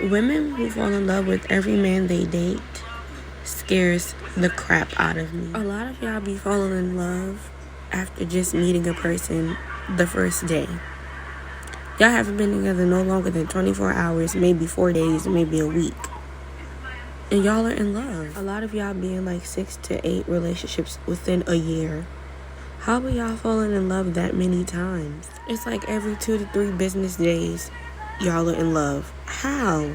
Women who fall in love with every man they date scares the crap out of me. A lot of y'all be falling in love after just meeting a person the first day. Y'all haven't been together no longer than 24 hours, maybe 4 days, maybe a week. And y'all are in love. A lot of y'all be in like 6 to 8 relationships within a year. How are y'all falling in love that many times? It's like every 2 to 3 business days, y'all are in love. How?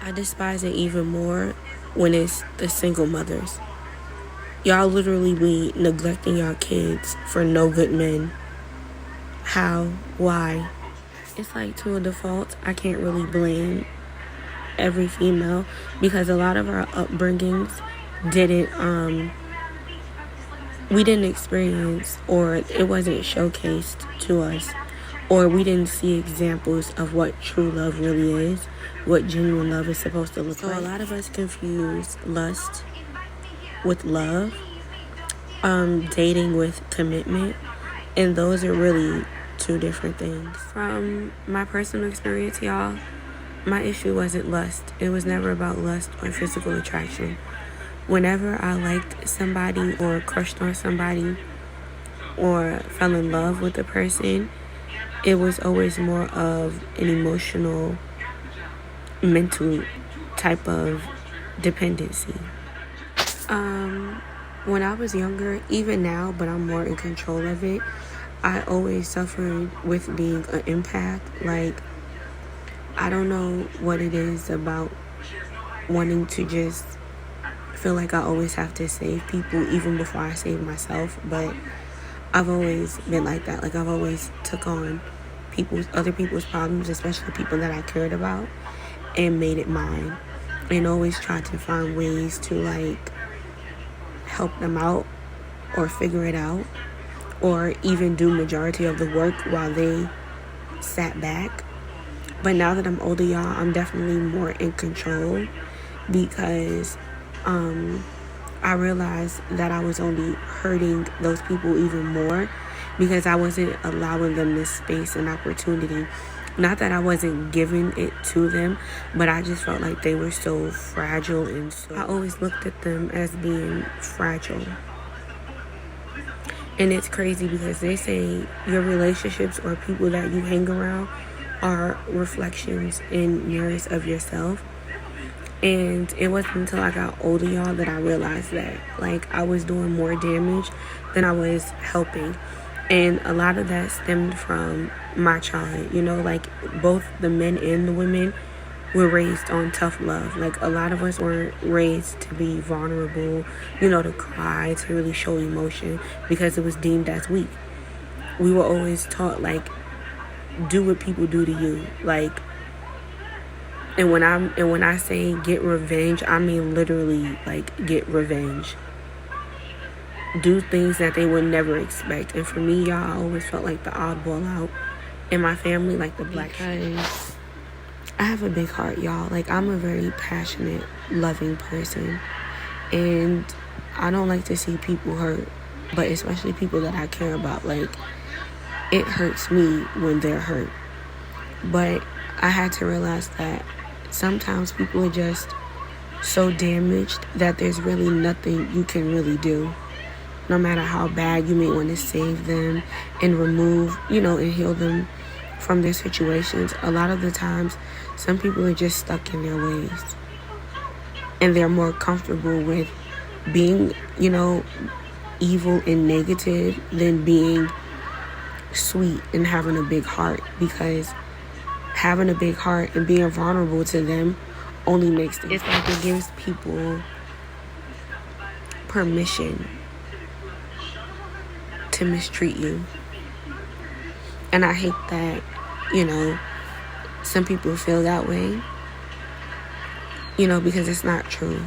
I despise it even more when it's the single mothers. Y'all literally be neglecting y'all kids for no good men. How? Why? It's like, to a default, I can't really blame every female because a lot of our upbringings we didn't experience, or it wasn't showcased to us, or we didn't see examples of what true love really is, what genuine love is supposed to look like. So a lot of us confuse lust with love, dating with commitment, and those are really two different things. From my personal experience, y'all, my issue wasn't lust. It was never about lust or physical attraction. Whenever I liked somebody or crushed on somebody or fell in love with a person, it was always more of an emotional, mental type of dependency. When I was younger, even now, but I'm more in control of it, I always suffered with being an empath. Like, I don't know what it is about wanting to just feel like I always have to save people even before I save myself, but I've always been like that. Like, I've always took on other people's problems, especially people that I cared about, and made it mine, and always tried to find ways to like help them out or figure it out, or even do majority of the work while they sat back. But now that I'm older, y'all, I'm definitely more in control because I realized that I was only hurting those people even more because I wasn't allowing them this space and opportunity. Not that I wasn't giving it to them, but I just felt like they were so fragile, and so I always looked at them as being fragile. And it's crazy because they say your relationships or people that you hang around are reflections and mirrors of yourself. And it wasn't until I got older, y'all, that I realized that like I was doing more damage than I was helping. And a lot of that stemmed from my childhood. You know, like both the men and the women were raised on tough love. Like, a lot of us weren't raised to be vulnerable, you know, to cry, to really show emotion because it was deemed as weak. We were always taught, like, do what people do to you. Like, and when I say get revenge, I mean literally, like, get revenge. Do things that they would never expect. And for me, y'all, I always felt like the oddball out in my family, like the black sheep. I have a big heart, y'all. Like, I'm a very passionate, loving person. And I don't like to see people hurt, but especially people that I care about. Like, it hurts me when they're hurt. But I had to realize that sometimes people are just so damaged that there's really nothing you can really do. No matter how bad you may want to save them and remove, you know, and heal them from their situations, a lot of the times some people are just stuck in their ways. And they're more comfortable with being, you know, evil and negative than being sweet and having a big heart, because having a big heart and being vulnerable to them only makes things. It's like it gives people permission to mistreat you. And I hate that, you know, some people feel that way, you know, because it's not true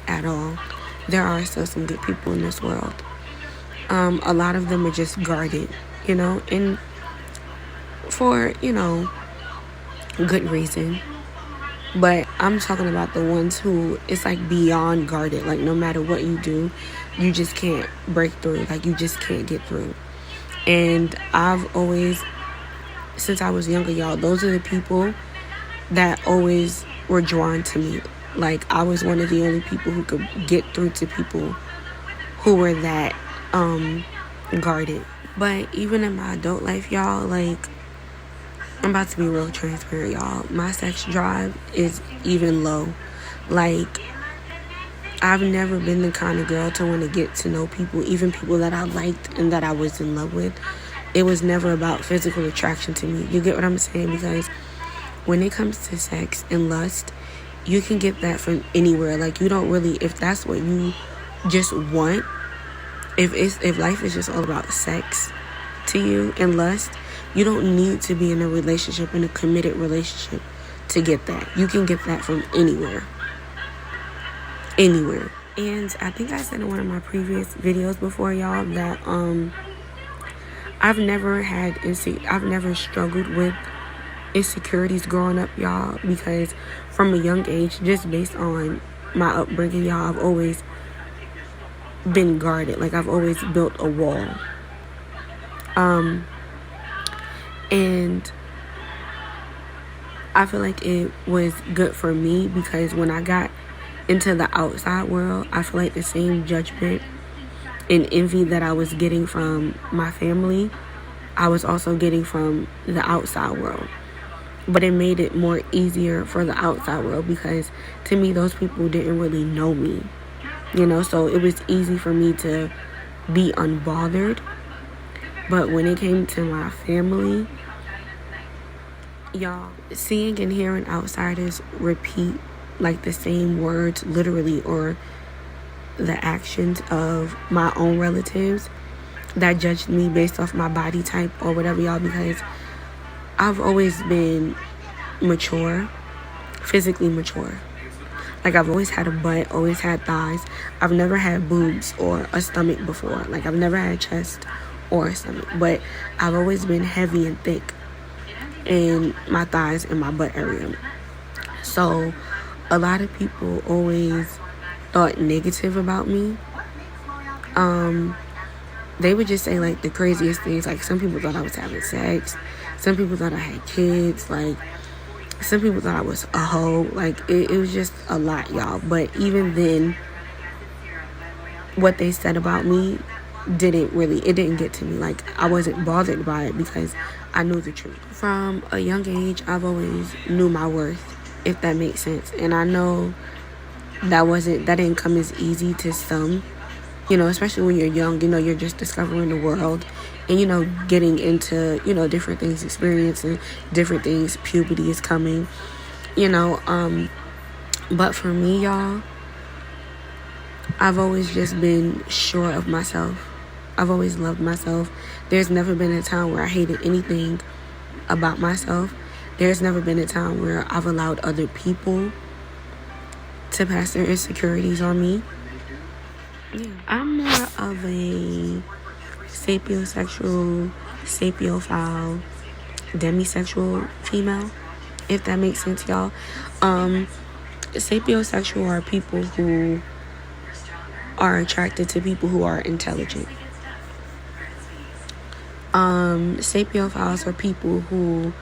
at all. There are still some good people in this world. A lot of them are just guarded, you know, and for, you know, good reason. But I'm talking about the ones who it's like beyond guarded. Like, no matter what you do, you just can't break through. Like, you just can't get through. And I've always, since I was younger, y'all, those are the people that always were drawn to me. Like, I was one of the only people who could get through to people who were that guarded. But even in my adult life, y'all, like, I'm about to be real transparent, y'all. My sex drive is even low. Like, I've never been the kind of girl to want to get to know people, even people that I liked and that I was in love with. It was never about physical attraction to me. You get what I'm saying? Because when it comes to sex and lust, you can get that from anywhere. Like, you don't really, if that's what you just want, if life is just all about sex to you and lust, you don't need to be in a relationship, in a committed relationship, to get that. You can get that from anywhere. Anywhere. And I think I said in one of my previous videos before, y'all, that I've never struggled with insecurities growing up, y'all, because from a young age, just based on my upbringing, y'all, I've always been guarded. Like, I've always built a wall. And I feel like it was good for me, because when I got into the outside world, I feel like the same judgment and envy that I was getting from my family, I was also getting from the outside world. But it made it more easier for the outside world, because to me, those people didn't really know me, you know, so it was easy for me to be unbothered. But when it came to my family, y'all, seeing and hearing outsiders repeat like the same words literally, or the actions of my own relatives that judged me based off my body type or whatever, y'all, because I've always been mature, physically mature. Like, I've always had a butt, always had thighs. I've never had boobs or a stomach before. Like, I've never had a chest or a stomach, but I've always been heavy and thick in my thighs and my butt area. So a lot of people always thought negative about me. They would just say like the craziest things. Like, some people thought I was having sex. Some people thought I had kids. Like, some people thought I was a hoe. Like, it was just a lot, y'all. But even then, what they said about me didn't get to me. Like, I wasn't bothered by it, because I knew the truth. From a young age, I've always knew my worth, if that makes sense. And I know that didn't come as easy to some, you know, especially when you're young. You know, you're just discovering the world and, you know, getting into, you know, different things, experiencing different things. Puberty is coming, you know. But for me, y'all, I've always just been sure of myself. I've always loved myself. There's never been a time where I hated anything about myself. There's never been a time where I've allowed other people to pass their insecurities on me. Yeah. I'm more of a sapiosexual, sapiophile, demisexual female, if that makes sense, y'all. Sapiosexual are people who are attracted to people who are intelligent. Sapiophiles are people who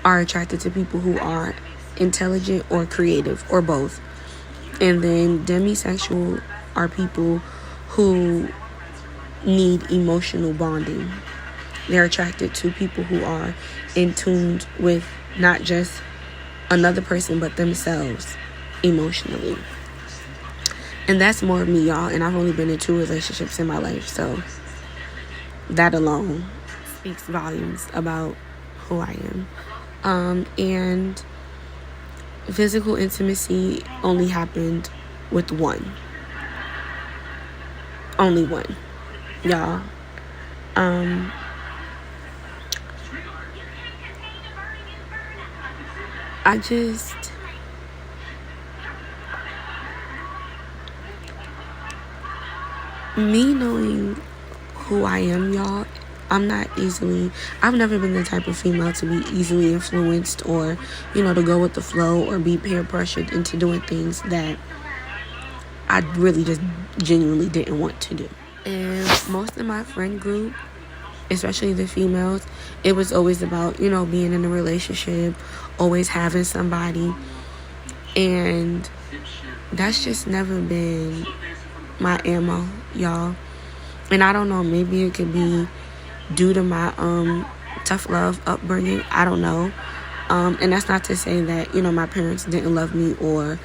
are attracted to people who are intelligent or creative, or both. And then demisexual are people who need emotional bonding. They're attracted to people who are in tune with not just another person, but themselves emotionally. And that's more of me, y'all. And I've only been in 2 relationships in my life, so that alone speaks volumes about who I am. And physical intimacy only happened with one. Only one, y'all. Me knowing who I am, y'all, I've never been the type of female to be easily influenced, or, you know, to go with the flow, or be peer pressured into doing things that I really just genuinely didn't want to do. And most of my friend group especially the females, it was always about, being in a relationship, always having somebody. And that's just never been my MO, y'all. And I don't know, maybe it could be due to my tough love upbringing. I don't know. And that's not to say that, my parents didn't love me or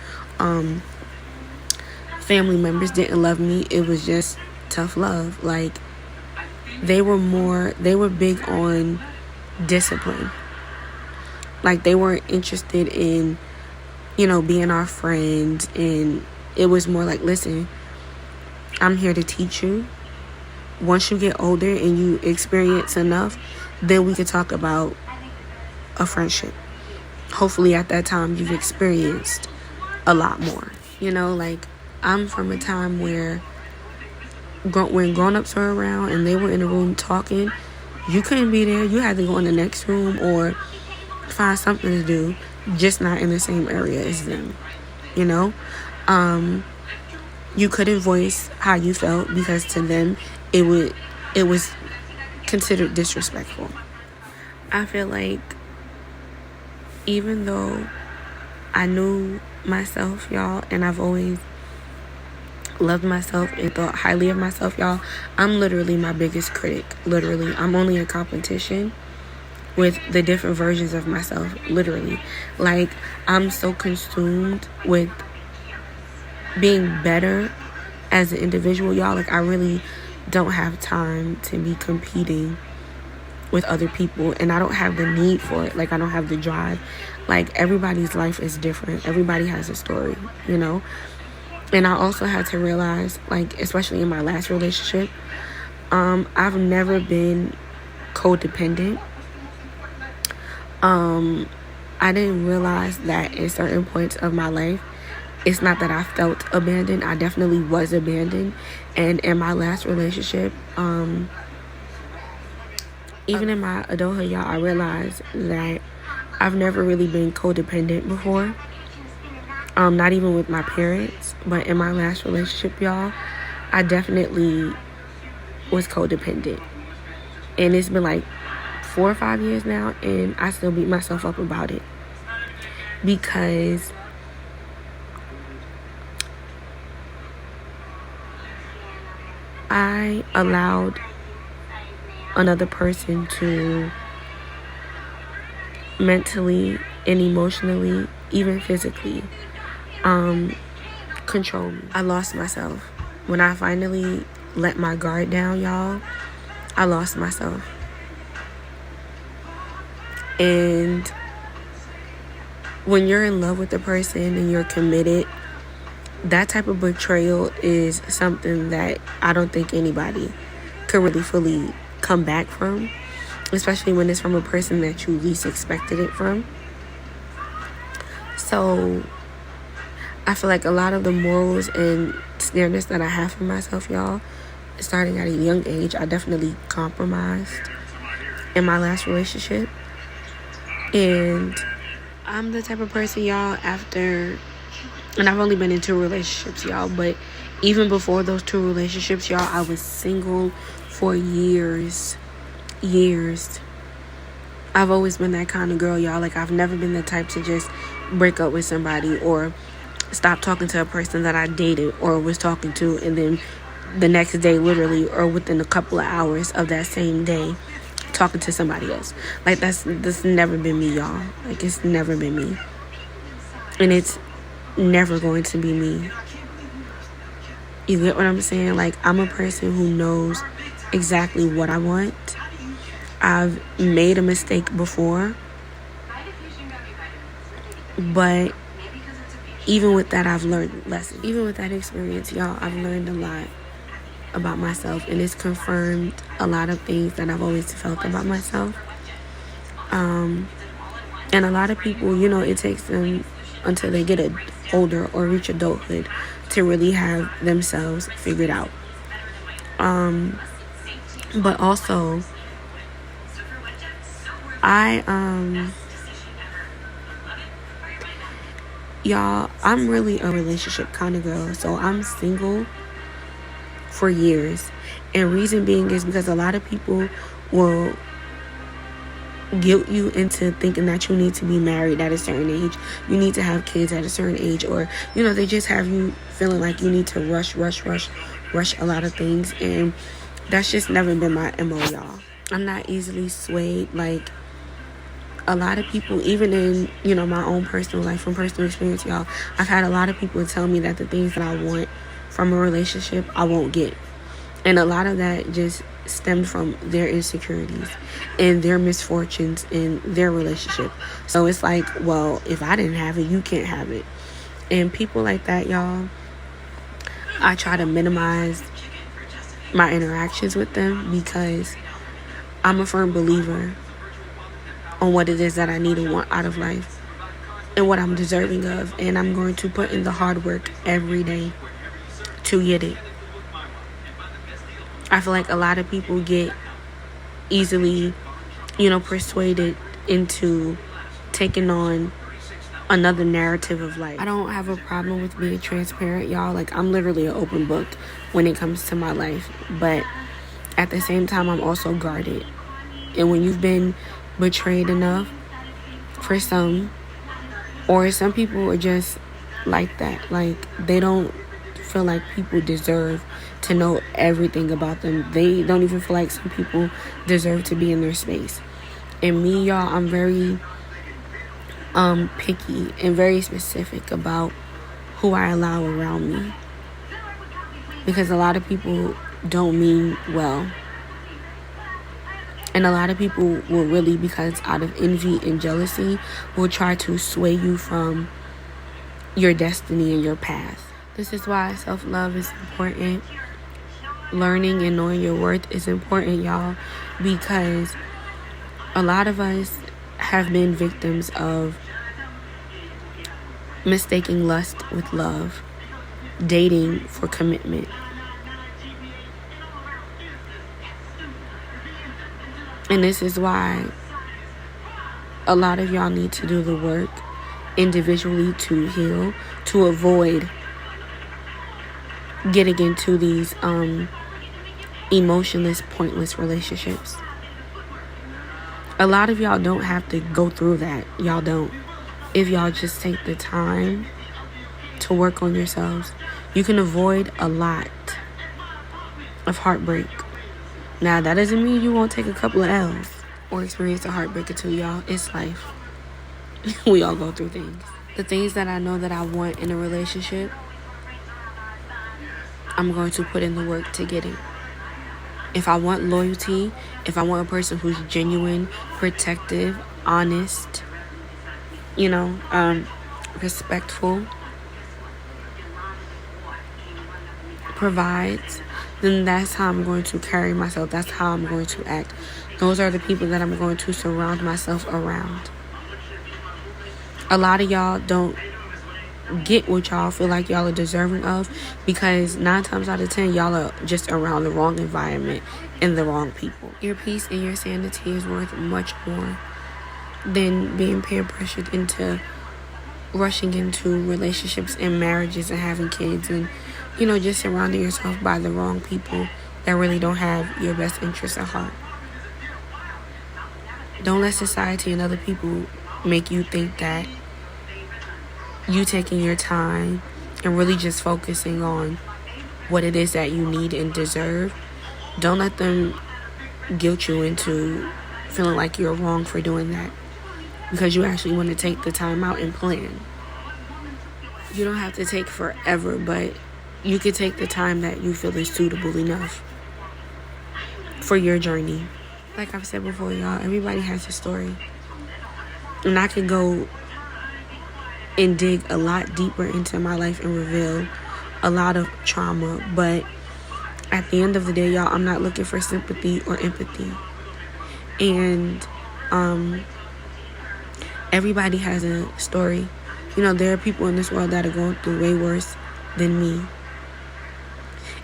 family members didn't love me. It was just tough love. Like, they were big on discipline. Like, they weren't interested in, being our friends. And it was more like, listen, I'm here to teach you. Once you get older and you experience enough, then we could talk about a friendship. Hopefully at that time you've experienced a lot more. Like, I'm from a time where when grown-ups were around and they were in the room talking, you couldn't be there. You had to go in the next room or find something to do, just not in the same area as them. You couldn't voice how you felt because to them it was considered disrespectful. I feel like even though I knew myself, y'all, and I've always loved myself and thought highly of myself, y'all, I'm literally my biggest critic. Literally, I'm only in competition with the different versions of myself. Literally, like, I'm so consumed with being better as an individual, y'all. Like, I really don't have time to be competing with other people, and I don't have the need for it. Like, I don't have the drive. Like, everybody's life is different. Everybody has a story, And I also had to realize, like, especially in my last relationship, I've never been codependent. I didn't realize that in certain points of my life, it's not that I felt abandoned. I definitely was abandoned. And in my last relationship, even in my adulthood, y'all, I realized that I've never really been codependent before. Not even with my parents, but in my last relationship, y'all, I definitely was codependent. And it's been like 4 or 5 years now, and I still beat myself up about it. Because I allowed another person to mentally and emotionally, even physically, control me. I lost myself. When I finally let my guard down, y'all, I lost myself. And when you're in love with a person and you're committed, that type of betrayal is something that I don't think anybody could really fully come back from, especially when it's from a person that you least expected it from. So I feel like a lot of the morals and standards that I have for myself, y'all, starting at a young age, I definitely compromised in my last relationship. And I'm the type of person, y'all, and I've only been in 2 relationships, y'all, but even before those 2 relationships, y'all, I was single for years. I've always been that kind of girl, y'all. Like, I've never been the type to just break up with somebody or stop talking to a person that I dated or was talking to, and then the next day, literally, or within a couple of hours of that same day, talking to somebody else. Like, that's never been me, y'all. Like, it's never been me. And it's never going to be me. You get what I'm saying? Like, I'm a person who knows exactly what I want. I've made a mistake before, but even with that, I've learned lessons. Even with that experience, y'all, I've learned a lot about myself, and it's confirmed a lot of things that I've always felt about myself. And a lot of people, it takes them until they get older or reach adulthood to really have themselves figured out. But also, y'all, I'm really a relationship kind of girl. So I'm single for years. And reason being is because a lot of people will guilt you into thinking that you need to be married at a certain age, you need to have kids at a certain age, or they just have you feeling like you need to rush a lot of things. And that's just never been my MO, y'all. I'm not easily swayed. Like, a lot of people, even in my own personal life, from personal experience, y'all, I've had a lot of people tell me that the things that I want from a relationship I won't get. And a lot of that just stemmed from their insecurities and their misfortunes in their relationship. So it's like, well, if I didn't have it, you can't have it. And people like that, y'all, I try to minimize my interactions with them, because I'm a firm believer on what it is that I need and want out of life and what I'm deserving of. And I'm going to put in the hard work every day to get it. I feel like a lot of people get easily, persuaded into taking on another narrative of life. I don't have a problem with being transparent, y'all. Like, I'm literally an open book when it comes to my life. But at the same time, I'm also guarded. And when you've been betrayed enough, for some people are just like that. Like, they don't feel like people deserve to know everything about them. They don't even feel like some people deserve to be in their space. And me, y'all, I'm very picky and very specific about who I allow around me, because a lot of people don't mean well. And a lot of people will really, because out of envy and jealousy, will try to sway you from your destiny and your path. This is why self-love is important. Learning and knowing your worth is important, y'all, because a lot of us have been victims of mistaking lust with love, dating for commitment. And this is why a lot of y'all need to do the work individually to heal, to avoid getting into these emotionless, pointless relationships. A lot of y'all don't have to go through that. Y'all don't. If y'all just take the time to work on yourselves, you can avoid a lot of heartbreak. Now, that doesn't mean you won't take a couple of L's or experience a heartbreak or two, y'all. It's life. We all go through things. The things that I know that I want in a relationship, I'm going to put in the work to get it. If I want loyalty, if I want a person who's genuine, protective, honest, respectful, provides, then that's how I'm going to carry myself. That's how I'm going to act. Those are the people that I'm going to surround myself around. A lot of y'all don't get what y'all feel like y'all are deserving of, because 9 times out of 10 y'all are just around the wrong environment and the wrong people. Your peace and your sanity is worth much more than being peer pressured into rushing into relationships and marriages and having kids, and just surrounding yourself by the wrong people that really don't have your best interests at heart. Don't let society and other people make you think that you taking your time and really just focusing on what it is that you need and deserve. Don't let them guilt you into feeling like you're wrong for doing that, because you actually want to take the time out and plan. You don't have to take forever, but you could take the time that you feel is suitable enough for your journey. Like I've said before, y'all, everybody has a story. And I could go and dig a lot deeper into my life and reveal a lot of trauma. But at the end of the day, y'all, I'm not looking for sympathy or empathy. And everybody has a story. There are people in this world that are going through way worse than me.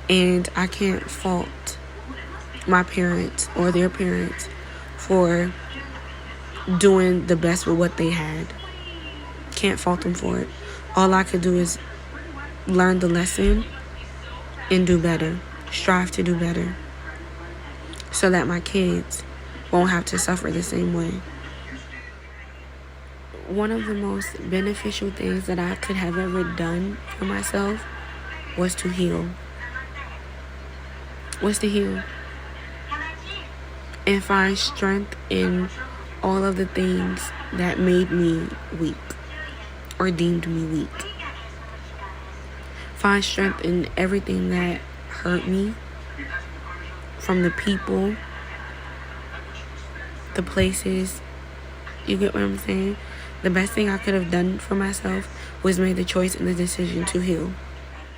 And I can't fault my parents or their parents for doing the best with what they had. Can't fault them for it. All I could do is learn the lesson and do better. Strive to do better, so that my kids won't have to suffer the same way. One of the most beneficial things that I could have ever done for myself was to heal. And find strength in all of the things that made me weak or deemed me weak. Find strength in everything that hurt me, from the people, the places. You get what I'm saying? The best thing I could have done for myself was made the choice and the decision to heal.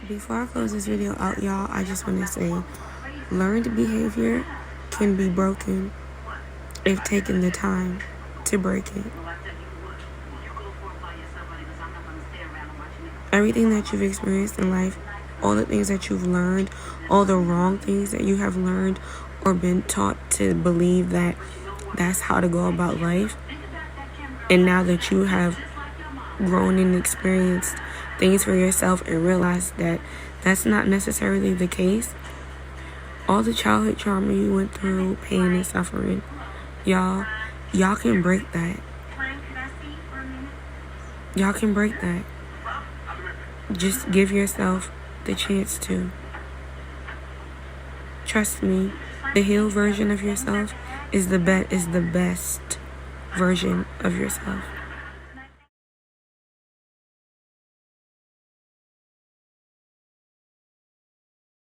Before I close this video out, y'all, I just want to say, learned behavior can be broken if taken the time to break it. Everything that you've experienced in life, all the things that you've learned, all the wrong things that you have learned or been taught to believe that that's how to go about life, and now that you have grown and experienced things for yourself and realized that that's not necessarily the case, all the childhood trauma you went through, pain and suffering, y'all can break that. Y'all can break that. Just give yourself the chance to. Trust me, the healed version of yourself is the best version of yourself.